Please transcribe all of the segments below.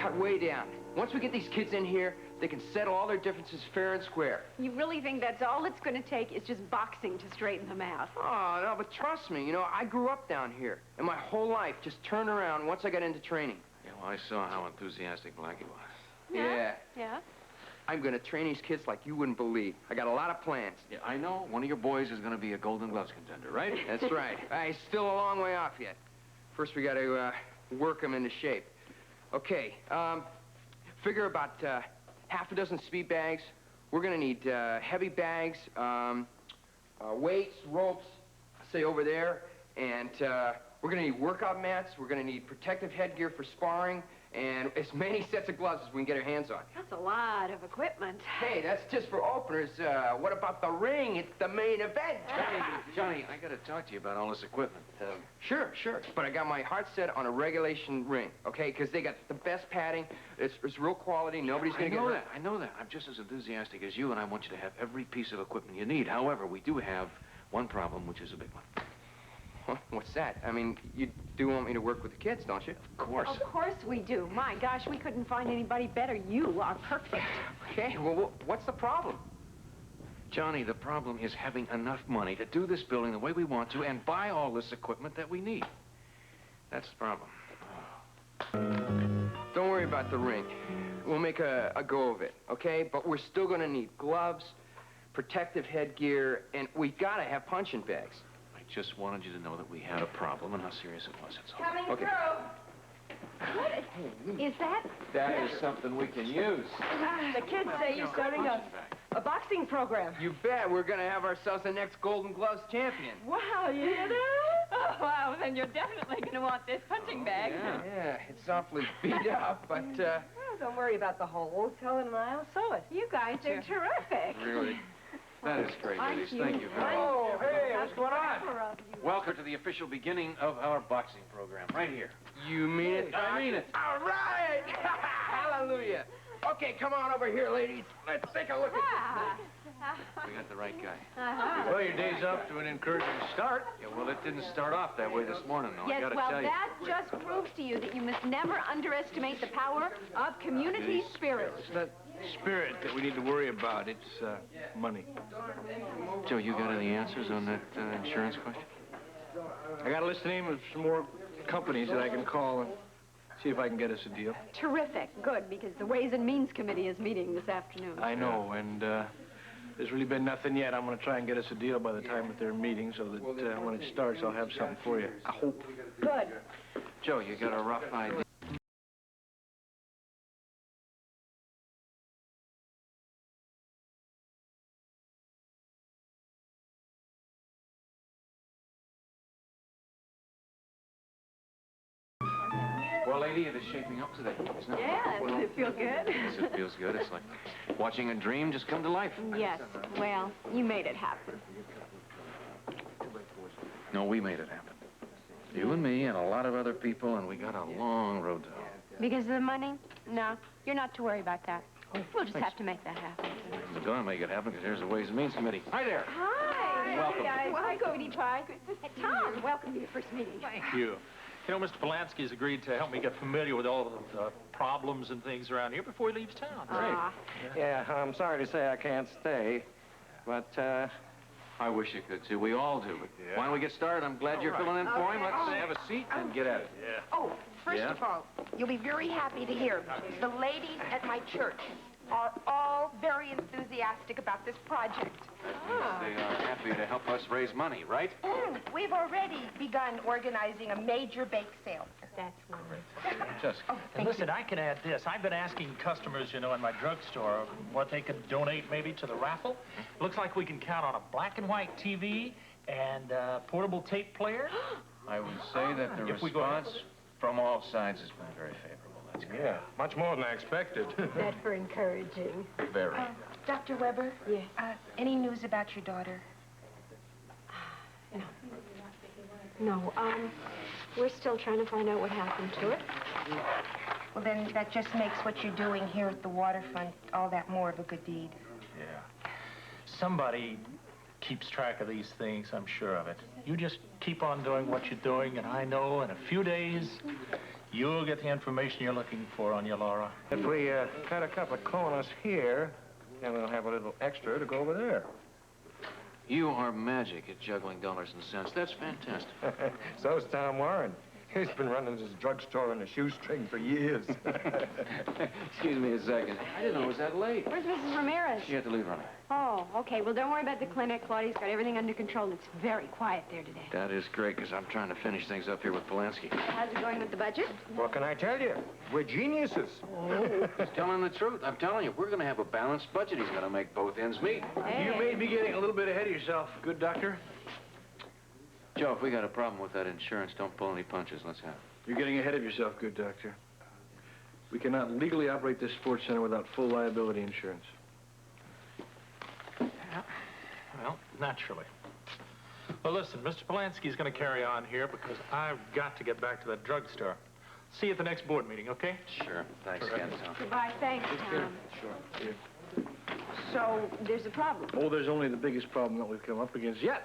cut way down. Once we get these kids in here, they can settle all their differences fair and square. You really think that's all it's going to take is just boxing to straighten them out? Oh, no, but trust me, you know, I grew up down here, and my whole life just turned around once I got into training. Yeah, well, I saw how enthusiastic Blackie was. Yeah. Yeah? I'm going to train these kids like you wouldn't believe. I got a lot of plans. Yeah, I know. One of your boys is going to be a Golden Gloves contender, right? That's right. He's still a long way off yet. First, we got to work him into shape. Okay, figure about half a dozen speed bags. We're going to need heavy bags, weights, ropes, say over there, and we're going to need workout mats. We're going to need protective headgear for sparring, and as many sets of gloves as we can get our hands on. That's a lot of equipment. Hey, that's just for openers. What about the ring? It's the main event. Johnny, I got to talk to you about all this equipment. Sure. But I got my heart set on a regulation ring, okay? Because they got the best padding. It's real quality. Nobody's going to get hurt. I know that. I'm just as enthusiastic as you, and I want you to have every piece of equipment you need. However, we do have one problem, which is a big one. Huh? What's that? I mean, you do want me to work with the kids, don't you? Of course. Of course we do. My gosh, we couldn't find anybody better. You are perfect. Okay, well, what's the problem? Johnny, the problem is having enough money to do this building the way we want to and buy all this equipment that we need. That's the problem. Don't worry about the ring. We'll make a go of it, okay? But we're still going to need gloves, protective headgear, and we got to have punching bags. I just wanted you to know that we had a problem and how serious it was. That's all. Coming through. What is that? That is something we can use. The kids say you're starting a boxing program. You bet. We're going to have ourselves the next Golden Gloves champion. Wow, you hear that? Oh, wow, then you're definitely going to want this punching bag. Yeah, it's awfully beat up, but, Well, don't worry about the holes. Helen and I'll sew it. You guys are terrific. Really? That is great, ladies. Thank you very much. Oh, hey, what's going on? Welcome to the official beginning of our boxing program, right here. You mean it? I mean it. All right! Hallelujah. Okay, come on over here, ladies. Let's take a look at We got the right guy. Well, your day's off to an encouraging start. Yeah, well, it didn't start off that way this morning, though. I Yes, gotta well, tell you. that just proves to you that you must never underestimate the power of community spirit. It's not spirit that we need to worry about. It's money. Joe, you got any answers on that insurance question? I got a list of names of some more companies that I can call and see if I can get us a deal. Terrific. Good, because the Ways and Means Committee is meeting this afternoon. I know, and there's really been nothing yet. I'm going to try and get us a deal by the time that they're meeting so that when it starts, I'll have something for you. I hope. Good. Joe, you got a rough idea? Well, lady, it is shaping up today, isn't it? Yeah, does it feel good? Yes, it feels good. It's like watching a dream just come to life. Yes, well, you made it happen. No, we made it happen. You and me and a lot of other people, and we got a long road to hoe. Because of the money? No, you're not to worry about that. We'll just have to make that happen. We're going to make it happen because here's the Ways and Means Committee. Hi there. Hi. Welcome. Guys. Hi, Cody Pie. Tom, welcome to your first meeting. Thank you. You know, Mr. Polanski has agreed to help me get familiar with all of the problems and things around here before he leaves town. Yeah, I'm sorry to say I can't stay, but, I wish you could, too. We all do. But why don't we get started? I'm glad you're filling in for him. Let's have a seat and get at it. Yeah. Oh, first Yeah? of all, you'll be very happy to hear the ladies at my church are all very enthusiastic about this project. They are happy to help us raise money, right? We've already begun organizing a major bake sale. That's wonderful. Just. And listen, I can add this. I've been asking customers, you know, in my drugstore what they could donate maybe to the raffle. Looks like we can count on a black and white TV and a portable tape player. I would say that the response from all sides has been very favorable. That's great. Yeah, much more than I expected. That's for encouraging. Very. Dr. Weber? Yes. Any news about your daughter? No, we're still trying to find out what happened to it. Well, then that just makes what you're doing here at the waterfront all that more of a good deed. Yeah. Somebody keeps track of these things, I'm sure of it. You just keep on doing what you're doing, and I know in a few days, You'll get the information you're looking for on you, Laura. If we cut a couple of corners here, then we'll have a little extra to go over there. You are magic at juggling dollars and cents. That's fantastic. So's Tom Warren. He's been running his drugstore on a shoestring for years. Excuse me a second. I didn't know it was that late. Where's Mrs. Ramirez? She had to leave, Ronnie. Oh, okay. Well, don't worry about the clinic. Claudia's got everything under control. It's very quiet there today. That is great, because I'm trying to finish things up here with Polanski. How's it going with the budget? What can I tell you? We're geniuses. He's telling the truth. I'm telling you, we're going to have a balanced budget. He's going to make both ends meet. Hey. You may be getting a little bit ahead of yourself, good doctor. Joe, if we got a problem with that insurance, don't pull any punches. Let's have it. You're getting ahead of yourself, good doctor. We cannot legally operate this sports center without full liability insurance. Well, naturally. Well, listen, Mr. Polanski's going to carry on here because I've got to get back to that drugstore. See you at the next board meeting, okay? Sure. Thanks again, Tom. Goodbye. Thanks, Tom. Sure. So, there's a problem. Oh, there's only the biggest problem that we've come up against yet.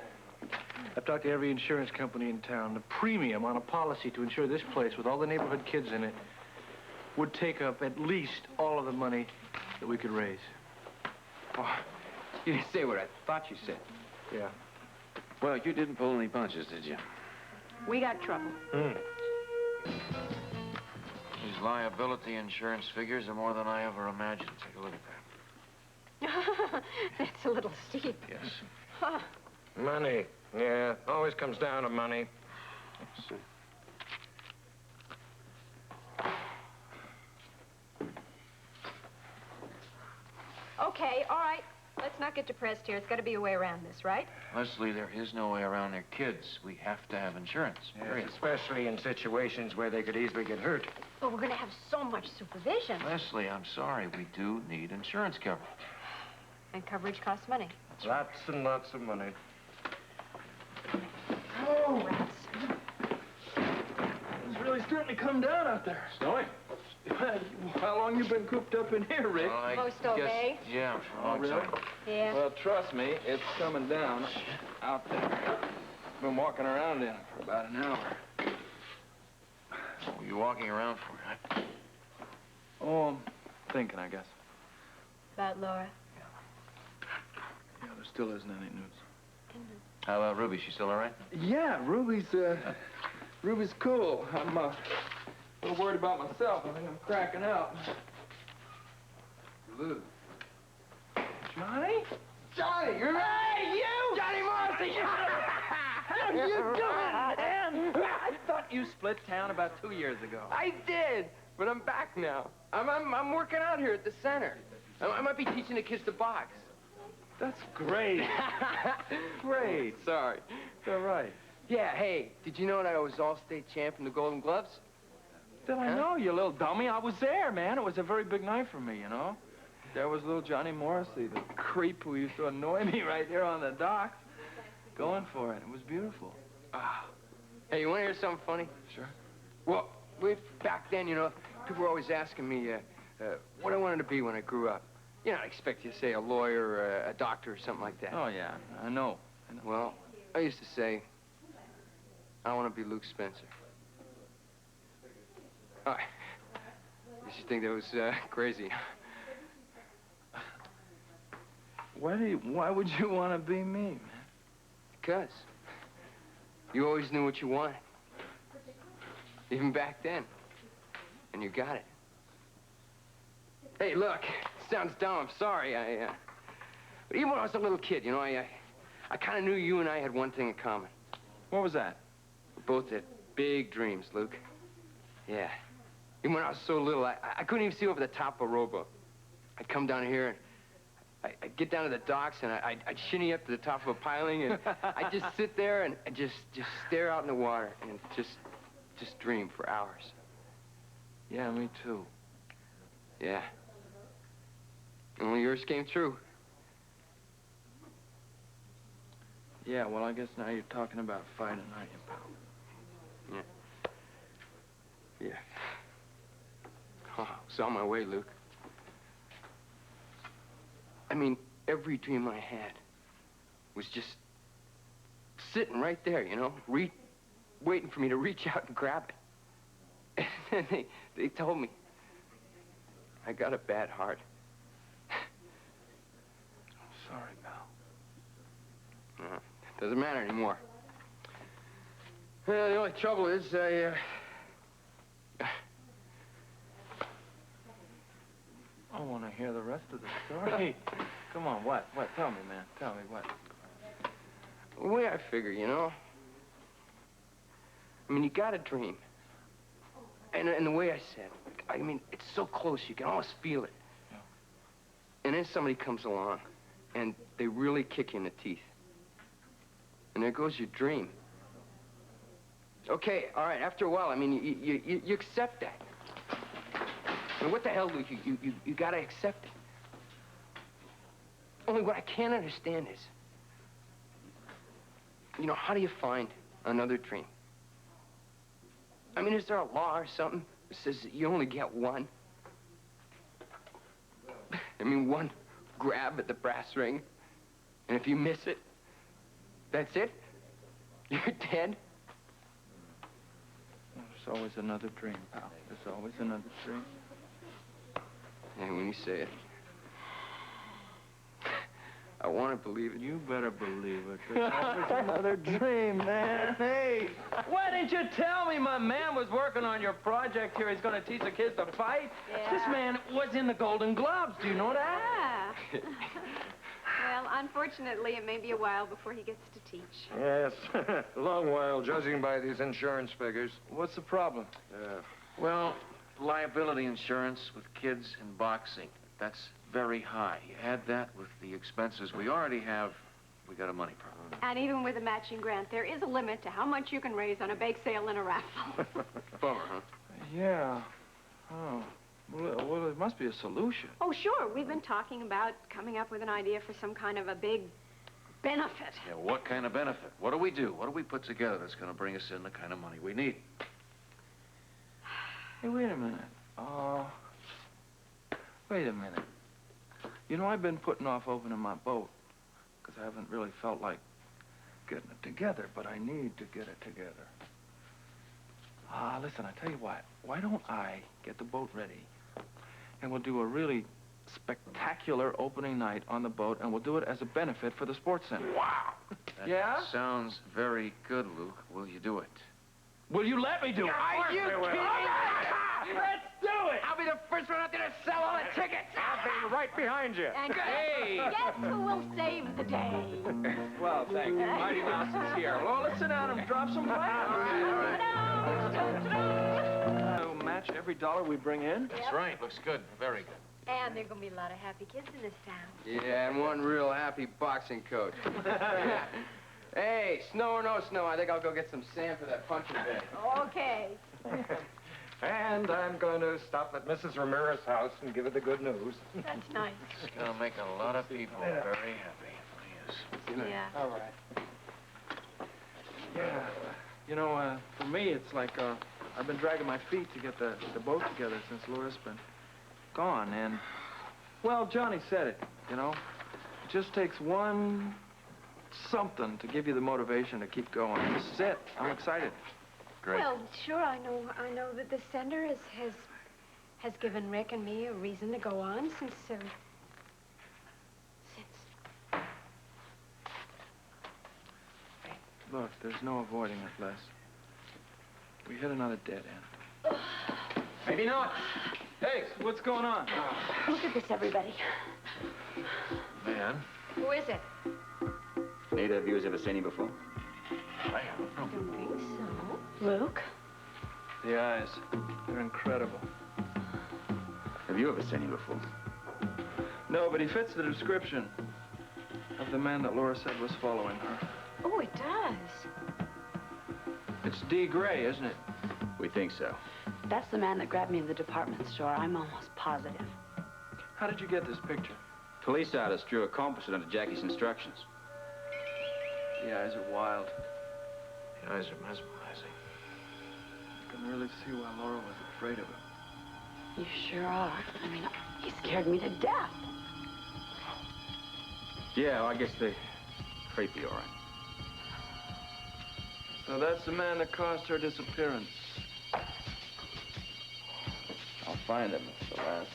I've talked to every insurance company in town. The premium on a policy to insure this place with all the neighborhood kids in it would take up at least all of the money that we could raise. Oh, you didn't say what I thought you said. Yeah. Well, you didn't pull any punches, did you? We got trouble. These liability insurance figures are more than I ever imagined. Take a look at that. That's a little steep. Yes. Huh. Money. Yeah, always comes down to money. Okay, all right. Let's not get depressed here. It's got to be a way around this, right? Lesley, there is no way around their kids. We have to have insurance. Period. Yes, especially in situations where they could easily get hurt. But we're going to have so much supervision. Leslie, I'm sorry. We do need insurance coverage. And coverage costs money. Lots and lots of money. Oh, rats. It's really starting to come down out there. Snowing? How long you been cooped up in here, Rick? Well, I Most obey. Yeah, for a long really? time. Yeah. Well, trust me, it's coming down out there. Been walking around in it for about an hour. What were you walking around for? Oh, I'm thinking, I guess. About Laura. Yeah, there still isn't any news. How about Ruby? She still all right? Yeah, Ruby's cool. I'm a little worried about myself. I think I'm cracking out. Lou. Johnny? Johnny, you're right, you! Johnny Morrissey! How you doing, man? I thought you split town about 2 years ago. I did, but I'm back now. I'm working out here at the center. I might be teaching the kids to box. That's great. Great. Sorry. It's all right. Yeah, hey, did you know that I was all-state champ in the Golden Gloves? Did I know, you little dummy? I was there, man. It was a very big night for me, you know? There was little Johnny Morrissey, the creep who used to annoy me right there on the docks, going for it. It was beautiful. Hey, you want to hear something funny? Sure. Well, back then, you know, people were always asking me what I wanted to be when I grew up. You know, I expect you to say a lawyer or a doctor or something like that. Oh, yeah, I know. Well, I used to say, I want to be Luke Spencer. Oh, you should think that was crazy. Why would you want to be me, man? Because you always knew what you wanted. Even back then. And you got it. Hey, look, it sounds dumb. I'm sorry. But even when I was a little kid, you know, I kind of knew you and I had one thing in common. What was that? We both had big dreams, Luke. Yeah. Even when I was so little, I couldn't even see over the top of a rowboat. I'd come down here and I'd get down to the docks and I'd shinny up to the top of a piling and I'd just sit there and just stare out in the water and just dream for hours. Yeah, me too. Yeah. Only yours came true. Yeah, well, I guess now you're talking about fighting, aren't you, pal? Yeah. Yeah. Oh, it's on my way, Luke. I mean, every dream I had was just sitting right there, you know, waiting for me to reach out and grab it. They told me I got a bad heart. Sorry, pal. Doesn't matter anymore. The only trouble is I want to hear the rest of the story. Hey, come on, what? What? Tell me, man. Tell me what. the way I figure, you know. I mean, you got a dream. And the way I said, I mean, it's so close, you can almost feel it. Yeah. And then somebody comes along, and they really kick you in the teeth. And there goes your dream. Okay, all right, after a while, I mean, you accept that. I mean, what the hell, Luke? You gotta accept it. Only what I can't understand is, you know, how do you find another dream? I mean, is there a law or something that says that you only get one? I mean, one grab at the brass ring, and if you miss it, that's it? You're dead? There's always another dream, pal. There's always another dream. And when you say it, I want to believe it. You better believe it. There's always another dream, man. Hey, why didn't you tell me my man was working on your project here? He's going to teach the kids to fight. Yeah. This man was in the Golden Gloves. Do you know that? Yeah. Well, unfortunately, it may be a while before he gets to teach. Yes, a long while, judging by these insurance figures. What's the problem? Well, liability insurance with kids in boxing, that's very high. You add that with the expenses we already have, we got a money problem. And even with a matching grant, there is a limit to how much you can raise on a bake sale and a raffle. Bummer, huh? Yeah. Oh. Well, it must be a solution. Oh, sure. We've been talking about coming up with an idea for some kind of a big benefit. Yeah, what kind of benefit? What do we do? What do we put together that's going to bring us in the kind of money we need? Hey, wait a minute. Wait a minute. You know, I've been putting off opening my boat because I haven't really felt like getting it together, but I need to get it together. Listen, I tell you what. Why don't I get the boat ready, and we'll do a really spectacular opening night on the boat, and we'll do it as a benefit for the sports center. Wow! That Yeah? sounds very good, Luke. Will you do it? Will you let me do it? Are you kidding me? Let's do it! I'll be the first one out there to sell all the tickets. I'll be right behind you. And guess who will save the day? Well, thank you. Mighty Mouse is here. Well, let's sit down and drop some plans. We'll match every dollar we bring in. That's right. Looks good. Very good. And there are going to be a lot of happy kids in this town. Yeah, and one real happy boxing coach. Hey, snow or no snow, I think I'll go get some sand for that punching bag. Okay. And I'm going to stop at Mrs. Ramirez's house and give her the good news. That's nice. It's going to make a lot of people very happy. Yes. Yeah. All right. Yeah. You know, for me, it's like I've been dragging my feet to get the boat together since Laura's been gone. And, well, Johnny said it, you know. It just takes one something to give you the motivation to keep going. This is it. I'm excited. Great. Well, sure, I know that the center has given Rick and me a reason to go on since. Look, there's no avoiding it, Les. We hit another dead end. Maybe not. Hey, what's going on? Look at this, everybody. Man, Who is it? Neither of you has ever seen him before? I don't know. Don't think so. Luke? The eyes. They're incredible. Have you ever seen him before? No, but he fits the description of the man that Laura said was following her. Oh, it does. It's D. Gray, isn't it? We think so. That's the man that grabbed me in the department store. I'm almost positive. How did you get this picture? Police artist drew a composite under Jackie's instructions. The eyes are wild. The eyes are mesmerizing. You can really see why Laura was afraid of him. You sure are. I mean, he scared me to death. Yeah, I guess they're creepy, all right. So that's the man that caused her disappearance. find him. It's the last